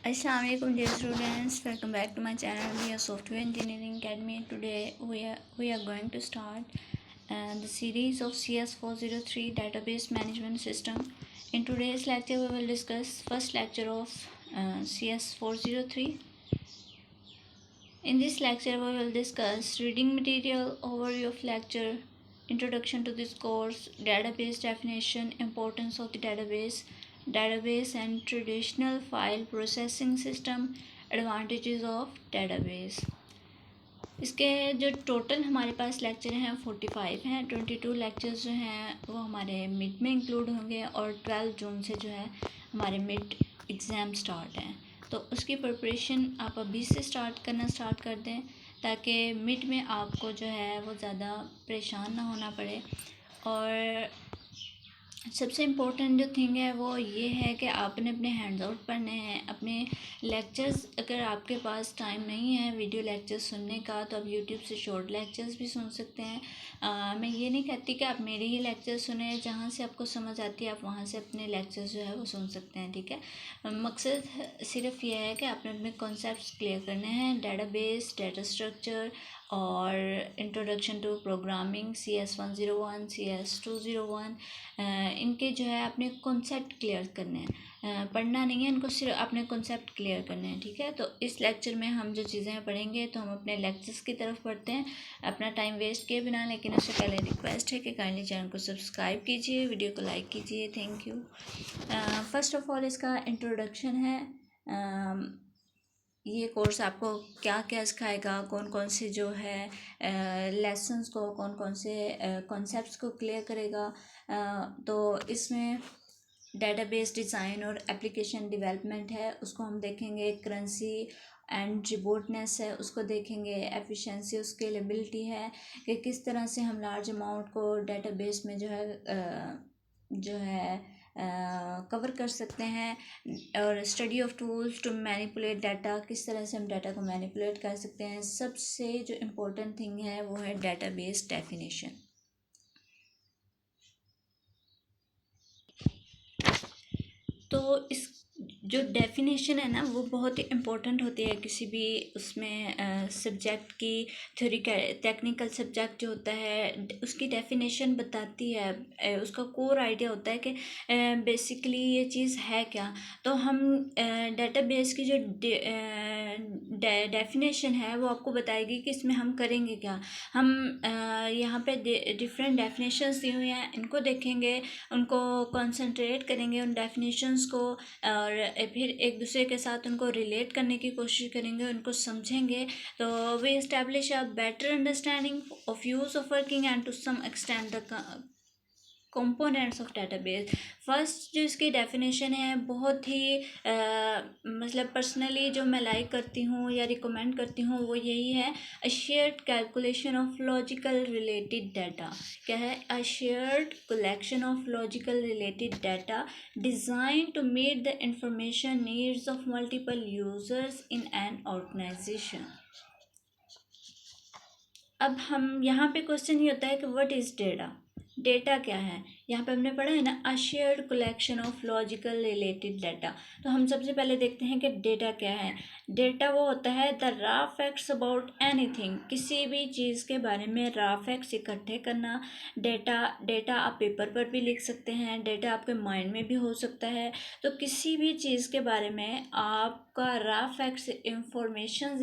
Assalamu alaikum dear students, welcome back to my channel. We are Software Engineering Academy. Today we are going to start the series of CS403 Database Management System. In today's lecture we will discuss first lecture of CS403. In this lecture we will discuss reading material, overview of lecture, introduction to this course, database definition, importance of the database and traditional file processing system, advantages of database. इसके जो total हमारे पास lecture हैं 45 हैं। 22 lectures जो हैं वो हमारे mid में इंक्लूड होंगे और 12 जून से जो है हमारे मिड एग्ज़ाम स्टार्ट हैं। तो उसकी प्रिपरेशन आप अभी से स्टार्ट कर दें ताकि मिड में आपको जो है वो ज़्यादा परेशान ना होना पड़े। और सबसे इम्पोर्टेंट जो थिंग है वो ये है कि आपने अपने हैंड्स आउट पढ़ने हैं। अपने लेक्चर्स, अगर आपके पास टाइम नहीं है वीडियो लेक्चर्स सुनने का तो आप यूट्यूब से शॉर्ट लेक्चर्स भी सुन सकते हैं। मैं ये नहीं कहती कि आप मेरे ही लेक्चर सुने, जहाँ से आपको समझ आती है आप वहाँ से अपने लेक्चर्स जो है वो सुन सकते हैं, ठीक है। मकसद सिर्फ ये है कि आपने अपने कॉन्सेप्ट्स क्लियर करने हैं, डेटाबेस, डेटा स्ट्रक्चर और introduction to programming CS101, CS201, इनके जो है अपने कॉन्सेप्ट क्लियर करने हैं। पढ़ना नहीं है इनको, सिर्फ अपने कॉन्सेप्ट क्लियर करने हैं, ठीक है। तो इस लेक्चर में हम जो चीज़ें पढ़ेंगे तो हम अपने लेक्चर्स की तरफ पढ़ते हैं अपना टाइम वेस्ट किए बिना। लेकिन उससे पहले रिक्वेस्ट है कि काइंडली चैनल को सब्सक्राइब कीजिए, वीडियो को लाइक कीजिए। Thank you. First of all इसका इंट्रोडक्शन है। ये कोर्स आपको क्या क्या सिखाएगा, कौन कौन से जो है लेसन्स को, कौन कौन से कॉन्सेप्ट्स को क्लियर करेगा। तो इसमें डेटाबेस डिज़ाइन और एप्लीकेशन डेवलपमेंट है, उसको हम देखेंगे। करेंसी एंड रिपोर्टनेस है, उसको देखेंगे। एफिशिएंसी और स्केलेबिलिटी है कि किस तरह से हम लार्ज अमाउंट को डेटाबेस में जो है कवर कर सकते हैं। और study of tools to manipulate data, किस तरह से हम डाटा को मैनिपुलेट कर सकते हैं। सबसे जो इम्पोर्टेंट थिंग है वो है डेटाबेस डेफिनेशन। तो इस जो डेफिनेशन है ना वो बहुत ही इम्पोर्टेंट होती है किसी भी उसमें सब्जेक्ट की। थ्योरी टेक्निकल सब्जेक्ट जो होता है उसकी डेफिनेशन बताती है, उसका कोर आइडिया होता है कि बेसिकली ये चीज़ है क्या। तो हम डेटाबेस की जो डेफिनेशन है वो आपको बताएगी कि इसमें हम करेंगे क्या। हम यहाँ पे डिफरेंट डेफिनेशंस दी हुई हैं, इनको देखेंगे, उनको कंसंट्रेट करेंगे उन डेफिनेशंस को, और फिर एक दूसरे के साथ उनको रिलेट करने की कोशिश करेंगे, उनको समझेंगे। तो we establish a better understanding of use of working and to some extent the components of database. First जो इसकी डेफिनेशन है बहुत ही मतलब पर्सनली जो मैं लाइक करती हूँ या रिकमेंड करती हूँ वो यही है, a shared calculation of logical related data. क्या है? A shared collection of logical related data design to meet the information needs of multiple users in an organisation. अब हम यहाँ पे क्वेश्चन ये होता है कि व्हाट इज़ डेटा। डेटा क्या है? यहाँ पे हमने पढ़ा है ना, अ shared collection of logical related data. तो हम सबसे पहले देखते हैं कि डेटा क्या है। डेटा वो होता है the raw facts about anything, किसी भी चीज़ के बारे में रॉ फैक्ट्स इकट्ठे करना। डेटा आप पेपर पर भी लिख सकते हैं, डेटा आपके माइंड में भी हो सकता है। तो किसी भी चीज़ के बारे में आपका रॉ फैक्ट्स इंफॉर्मेशन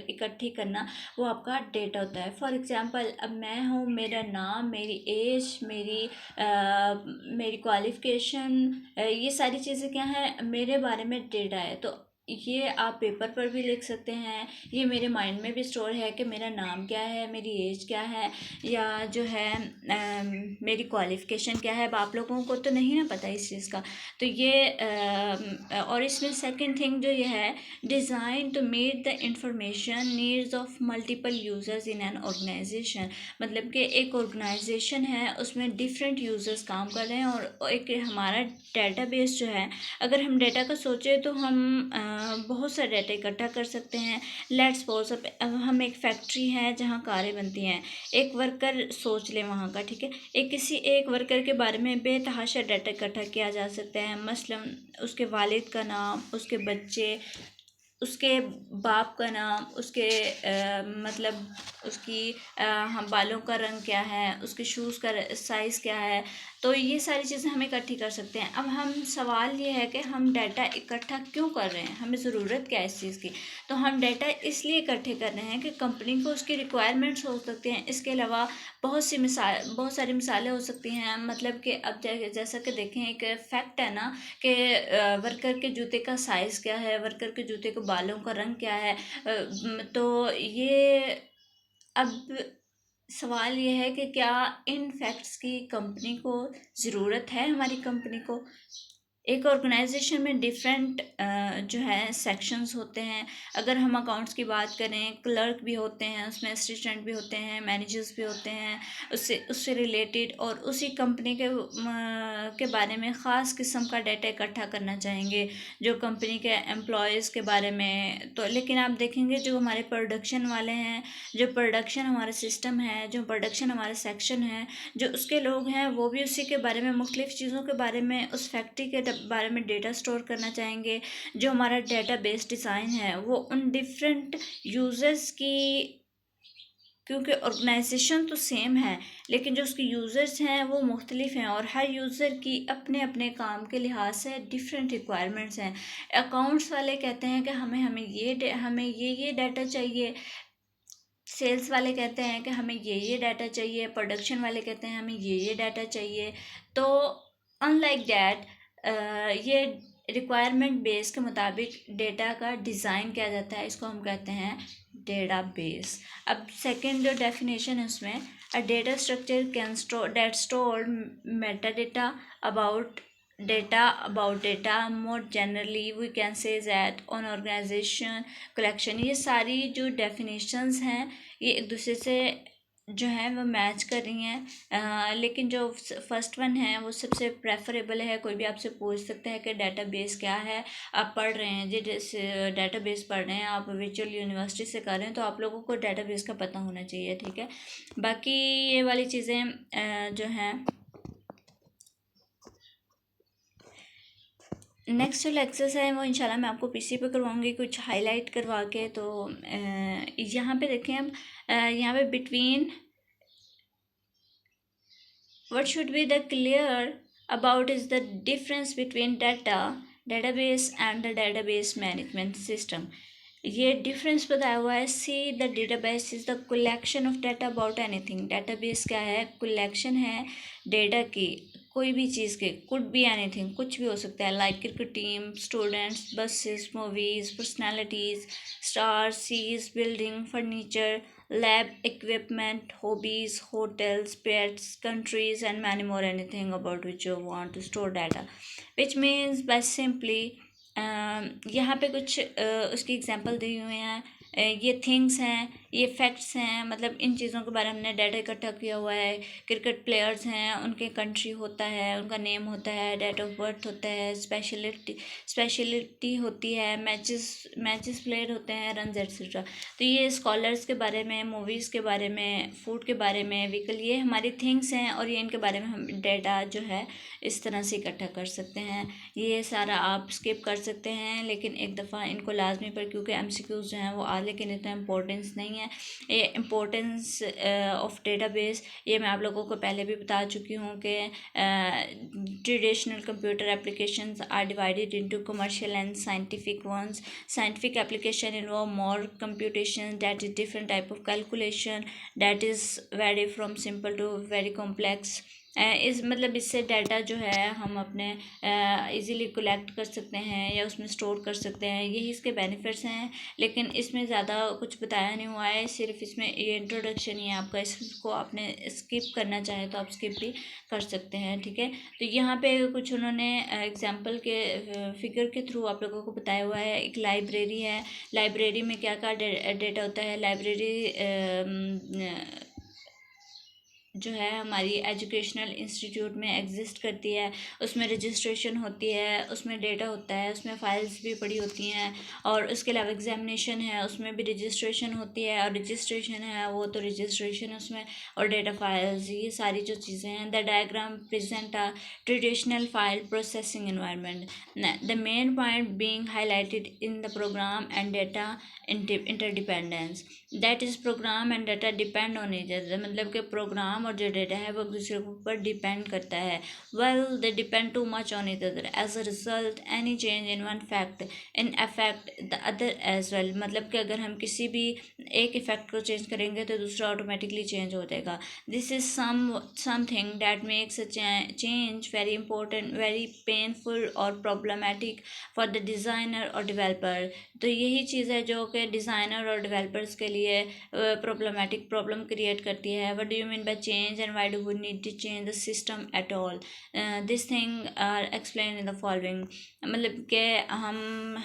इकट्ठी करना वो आपका डेटा होता है। फॉर एग्ज़ाम्पल, अब मैं हूँ, मेरा नाम, मेरी एज, मेरी क्वालिफ़िकेशन, ये सारी चीज़ें क्या हैं, मेरे बारे में डेटा है। तो ये आप पेपर पर भी लिख सकते हैं, ये मेरे माइंड में भी स्टोर है कि मेरा नाम क्या है, मेरी एज क्या है, या जो है मेरी क्वालिफ़िकेशन क्या है। अब आप लोगों को तो नहीं ना पता इस चीज़ का। तो ये और इसमें सेकंड थिंग जो ये है, design to meet the information needs of multiple users in an organisation. मतलब कि एक ऑर्गेनाइजेशन है, उसमें डिफरेंट यूज़र्स काम कर रहे हैं और एक हमारा डेटाबेस जो है, अगर हम डेटा का सोचें तो हम बहुत सा डाटा इकट्ठा कर सकते हैं। लेट्स सपोज अब हम एक फैक्ट्री है जहाँ कारें बनती हैं, एक वर्कर सोच ले वहाँ का, ठीक है। किसी एक वर्कर के बारे में बेतहाशा डाटा इकट्ठा किया जा सकता है, मसलन उसके वालिद का नाम, उसके बच्चे, उसके बाप का नाम, उसके मतलब उसकी हम बालों का रंग क्या है, उसके शूज़ का साइज़ क्या है। तो ये सारी चीज़ें हम इकट्ठी कर सकते हैं। अब हम सवाल ये है कि हम डाटा इकट्ठा क्यों कर रहे हैं, हमें ज़रूरत क्या है इस चीज़ की। तो हम डाटा इसलिए इकट्ठे कर रहे हैं कि कंपनी को उसकी रिक्वायरमेंट्स हो सकती हैं। इसके अलावा बहुत सारी मिसालें हो सकती हैं, मतलब कि अब जैसा कि देखें, एक फैक्ट है ना कि वर्कर के जूते का साइज़ क्या है, वर्कर के जूते के बालों का रंग क्या है। तो ये अब सवाल ये है कि क्या इन फैक्ट्स की कंपनी को ज़रूरत है, हमारी कंपनी को। एक ऑर्गेनाइजेशन में डिफरेंट जो है सेक्शंस होते हैं। अगर हम अकाउंट्स की बात करें, क्लर्क भी होते हैं उसमें, असिस्टेंट भी होते हैं, मैनेजर्स भी होते हैं, उससे रिलेटेड, और उसी कंपनी के बारे में ख़ास किस्म का डाटा इकट्ठा करना चाहेंगे, जो कंपनी के एम्प्लॉयज़ के बारे में। तो लेकिन आप देखेंगे जो हमारे प्रोडक्शन वाले हैं, जो प्रोडक्शन हमारा सिस्टम है, जो प्रोडक्शन हमारा सेक्शन है, जो उसके लोग हैं, वो भी उसी के बारे में, मुख्तलिफ़ चीज़ों के बारे में, उस फैक्ट्री के बारे में डेटा स्टोर करना चाहेंगे। जो हमारा डेटा बेस डिज़ाइन है वो उन डिफरेंट यूज़र्स की, क्योंकि ऑर्गेनाइजेशन तो सेम है लेकिन जो उसके यूज़र्स हैं वो मुख्तलिफ हैं, और हर यूज़र की अपने अपने काम के लिहाज से डिफरेंट रिक्वायरमेंट्स हैं। अकाउंट्स वाले कहते हैं कि हमें ये डाटा चाहिए, सेल्स वाले कहते हैं कि हमें ये डाटा चाहिए, प्रोडक्शन वाले कहते हैं हमें ये डाटा चाहिए। तो अनलाइक दैट ये रिक्वायरमेंट बेस के मुताबिक डेटा का डिज़ाइन किया जाता है, इसको हम कहते हैं डेटा बेस। अब सेकंड जो डेफिनेशन है उसमें, a data structure can store Meta data about data more generally we can say that on organization collection। ये सारी जो डेफिनेशंस हैं ये एक दूसरे से जो है वो मैच कर रही हैं, लेकिन जो फर्स्ट वन है वो सबसे प्रेफरेबल है। कोई भी आपसे पूछ सकता है कि डेटाबेस क्या है, आप पढ़ रहे हैं जी, जैसे डेटाबेस पढ़ रहे हैं, आप वर्चुअल यूनिवर्सिटी से कर रहे हैं, तो आप लोगों को डेटाबेस का पता होना चाहिए, ठीक है। बाकी ये वाली चीज़ें जो हैं, नेक्स्ट जो लेक्चर्स है वो इंशाल्लाह मैं आपको पीसी पे करवाऊँगी कुछ हाईलाइट करवा के। तो यहाँ पे देखें अब, यहाँ पे between what should be the clear about is the difference between database and the database management system। ये डिफरेंस बताया हुआ है। See the database is the collection of data about anything. Database क्या है, कलेक्शन है डेटा की, कोई भी चीज़ के, कुड बी एनीथिंग, कुछ भी हो सकता है, like cricket team, students, buses, movies, personalities, stars, सीज, building, furniture, lab equipment, hobbies, hotels, pets, countries, and many more, anything about which you want to store data, which means by simply यहाँ पे कुछ उसकी example दी हुई हैं। ये things हैं, ये फैक्ट्स हैं, मतलब इन चीज़ों के बारे में हमने डाटा इकट्ठा किया हुआ है। क्रिकेट प्लेयर्स हैं, उनके कंट्री होता है, उनका नेम होता है, डेट ऑफ बर्थ होता है, स्पेशलिटी होती है, मैचेस प्लेयर होते हैं, रन एक्सेट्रा। तो ये स्कॉलर्स के बारे में, मूवीज़ के बारे में, फूड के बारे में, व्हीकल, ये हमारी थिंग्स हैं, और ये इनके बारे में हम डेटा जो है इस तरह से इकट्ठा कर सकते हैं। ये सारा आप स्किप कर सकते हैं, लेकिन एक दफ़ा इनको लाजमी पर, क्योंकि एमसीक्यूज़ जो हैं वो लेकिन इतना इम्पोर्टेंस नहीं है। ये इम्पोर्टेंस ऑफ डेटाबेस ये मैं आप लोगों को पहले भी बता चुकी हूँ कि traditional computer applications are divided into commercial and scientific ones. Scientific application involve more computation, that is different type of calculation, that is vary from simple to very complex. इस मतलब इससे डाटा जो है हम अपने इजीली कलेक्ट कर सकते हैं या उसमें स्टोर कर सकते हैं, यही इसके बेनिफिट्स हैं। लेकिन इसमें ज़्यादा कुछ बताया नहीं हुआ है, सिर्फ इसमें ये इंट्रोडक्शन ही है आपका। इसको आपने स्किप करना चाहे तो आप स्किप भी कर सकते हैं, ठीक है। तो यहाँ पे कुछ उन्होंने एग्जांपल के फिगर के थ्रू आप लोगों को बताया हुआ है। एक लाइब्रेरी है, लाइब्रेरी में क्या क्या डेटा होता है। लाइब्रेरी जो है हमारी एजुकेशनल इंस्टीट्यूट में एग्जिस्ट करती है, उसमें रजिस्ट्रेशन होती है, उसमें डेटा होता है, उसमें फ़ाइल्स भी पड़ी होती हैं, और उसके अलावा एग्जामिनेशन है उसमें भी रजिस्ट्रेशन होती है, और रजिस्ट्रेशन है वो तो रजिस्ट्रेशन उसमें, और डेटा फाइल्स, ये सारी जो चीज़ें हैं। The diagram present a traditional file processing environment, the main point being highlighted in the program and data interdependence, that is program and data depend on each other, मतलब कि programme और जो data है वो एक दूसरे के ऊपर डिपेंड करता है। well they depend too much on each other, as a result any change in one fact in affect the other as well, मतलब कि अगर हम किसी भी एक इफेक्ट को चेंज करेंगे तो दूसरा ऑटोमेटिकली चेंज हो जाएगा। This is something that makes a change very important, very painful और प्रॉब्लमेटिक फॉर द डिज़ाइनर और डेवलपर। तो यही चीज़ है जो कि डिज़ाइनर और डेवलपर्स के लिए प्रॉब्लमेटिक प्रॉब्लम क्रिएट करती है। What do you mean by change and why do we need to change the system at all? This thing are explain in the following, मतलब कि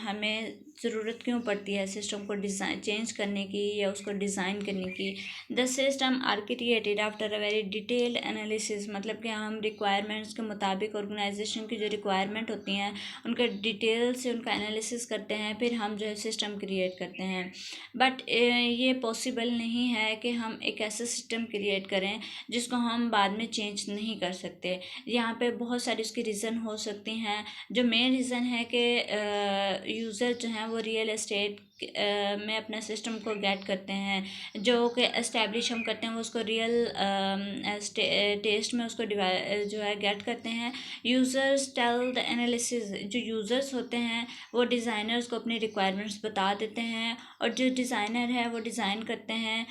हमें ज़रूरत क्यों पड़ती है सिस्टम को डिज़ाइन चेंज करने की या उसको डिज़ाइन करने की। The system are created after a very detailed analysis, मतलब कि हम रिक्वायरमेंट्स के मुताबिक ऑर्गेनाइजेशन की जो रिक्वायरमेंट होती हैं उनका डिटेल से उनका एनालिसिस करते हैं, फिर हम जो है सिस्टम क्रिएट करते हैं। बट ये पॉसिबल नहीं है कि हम एक ऐसा सिस्टम क्रिएट करें जिसको हम बाद में चेंज नहीं कर सकते। यहाँ पे बहुत सारी उसकी रीज़न हो सकती हैं। जो मेन रीज़न है कि यूज़र जो हैं वो रियल एस्टेट में अपना सिस्टम को गेट करते हैं, जो कि एस्टेब्लिश हम करते हैं वो उसको रियल टेस्ट में उसको जो है गेट करते हैं। यूज़र्स टेल द एनालिसिस, जो यूज़र्स होते हैं वो डिज़ाइनर्स को अपनी रिक्वायरमेंट्स बता देते हैं, और जो डिज़ाइनर है वो डिज़ाइन करते हैं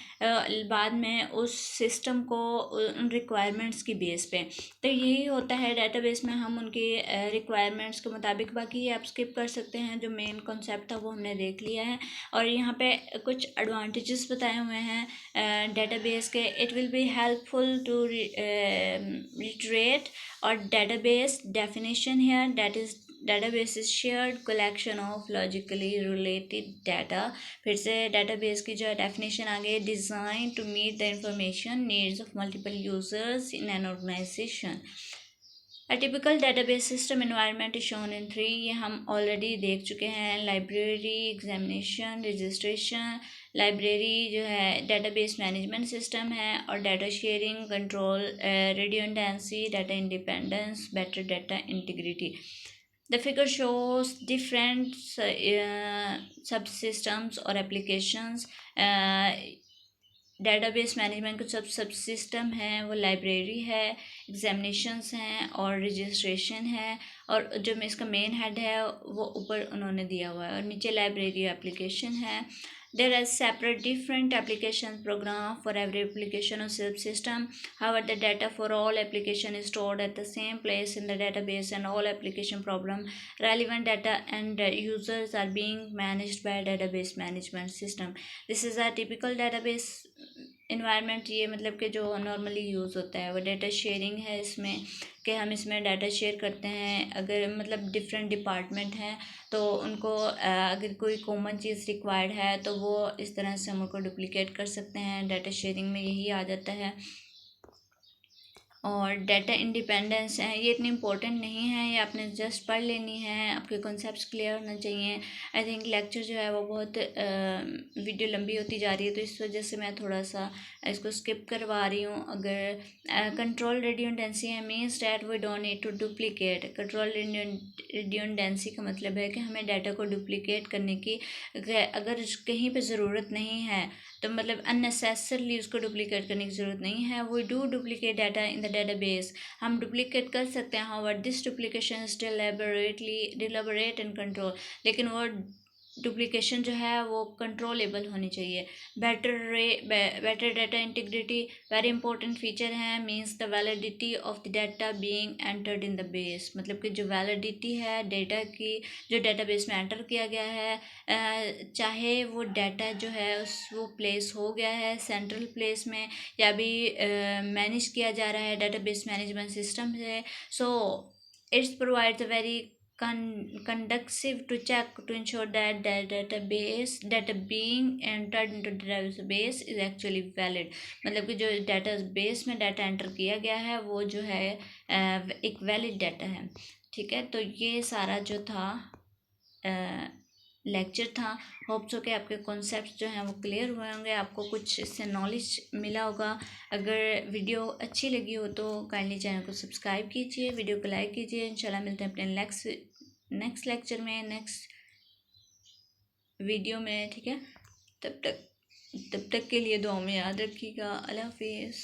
बाद में उस सिस्टम को उन रिक्वायरमेंट्स की बेस पे। तो यही होता है डेटाबेस में, हम उनकी रिक्वायरमेंट्स के मुताबिक, बाकी ये आप स्किप कर सकते हैं, जो मेन कॉन्सेप्ट था वो हमने देख लिया है। और यहाँ पे कुछ एडवांटेजेस बताए हुए हैं डेटाबेस के। It will be helpful to retreat और database definition here, that is database is shared collection of logically related data। फिर से database की जो definition आ गई, designed to meet the information needs of multiple users in an organization। A typical database system environment is shown in 3, ये हम already देख चुके हैं। Library, examination, registration. लाइब्रेरी जो है database management system है, और data sharing, control, redundancy, data independence, better data integrity। The figure shows different subsystems or applications। Database management का सब सिस्टम है वो लाइब्रेरी है, एग्जामिनेशंस हैं और रजिस्ट्रेशन है, और जो इसका मेन हेड है वो ऊपर उन्होंने दिया हुआ है, और नीचे लाइब्रेरी एप्लीकेशन है। There are separate different application program for every application or subsystem. However, the data for all application is stored at the same place in the database, and all application problem relevant data and users are being managed by a database management system। This is a typical database environment। ये मतलब कि जो normally use होता है वो data sharing है इसमें, कि हम इसमें डाटा शेयर करते हैं। अगर मतलब डिफरेंट डिपार्टमेंट हैं तो उनको अगर कोई कॉमन चीज़ रिक्वायर्ड है तो वो इस तरह से हम उनको डुप्लिकेट कर सकते हैं। डाटा शेयरिंग में यही आ जाता है। और डाटा इंडिपेंडेंस है, ये इतनी इंपॉर्टेंट नहीं है, ये आपने जस्ट पढ़ लेनी है, आपके कॉन्सेप्ट्स क्लियर होना चाहिए। आई थिंक लेक्चर जो है वो बहुत वीडियो लंबी होती जा रही है, तो इस वजह से मैं थोड़ा सा इसको स्किप करवा रही हूँ। अगर कंट्रोल रिड्यूंडेंसी है means that we don't need to duplicate. Control redundancy का मतलब है कि हमें डाटा को डुप्लीकेट करने की अगर कहीं पे ज़रूरत नहीं है, तो मतलब अननेसेसरली उसको डुप्लीकेट करने की ज़रूरत नहीं है। We do duplicate data in the database, हम डुप्लीकेट कर सकते हैं। However this duplication still deliberate and control, लेकिन वो डुप्लीकेशन जो है वो कंट्रोलेबल होनी चाहिए। Better data integrity very important feature है, means the validity of the data being entered in the base, मतलब कि जो वैलिडिटी है डेटा की जो डेटाबेस में एंटर किया गया है, चाहे वो डाटा जो है वो प्लेस हो गया है सेंट्रल प्लेस में या भी मैनेज किया जा रहा है डेटाबेस मैनेजमेंट सिस्टम से। So it's provides a very conducive to check to ensure that data being entered into the database is actually valid। मतलब कि जो database में डाटा एंटर किया गया है वो जो है एक वैलिड डाटा है। ठीक है, तो ये सारा जो था लेक्चर था। होप सो कि आपके कॉन्सेप्ट जो हैं वो क्लियर हुए होंगे, आपको कुछ इससे नॉलेज मिला होगा। अगर वीडियो अच्छी लगी हो तो काइंडली चैनल को सब्सक्राइब कीजिए, वीडियो को लाइक कीजिए। इंशाल्लाह मिलते हैं अपने नेक्स्ट लेक्चर में, नेक्स्ट वीडियो में। ठीक है, तब तक के लिए दुआ में याद रखिएगा। अल्लाह हाफिज़।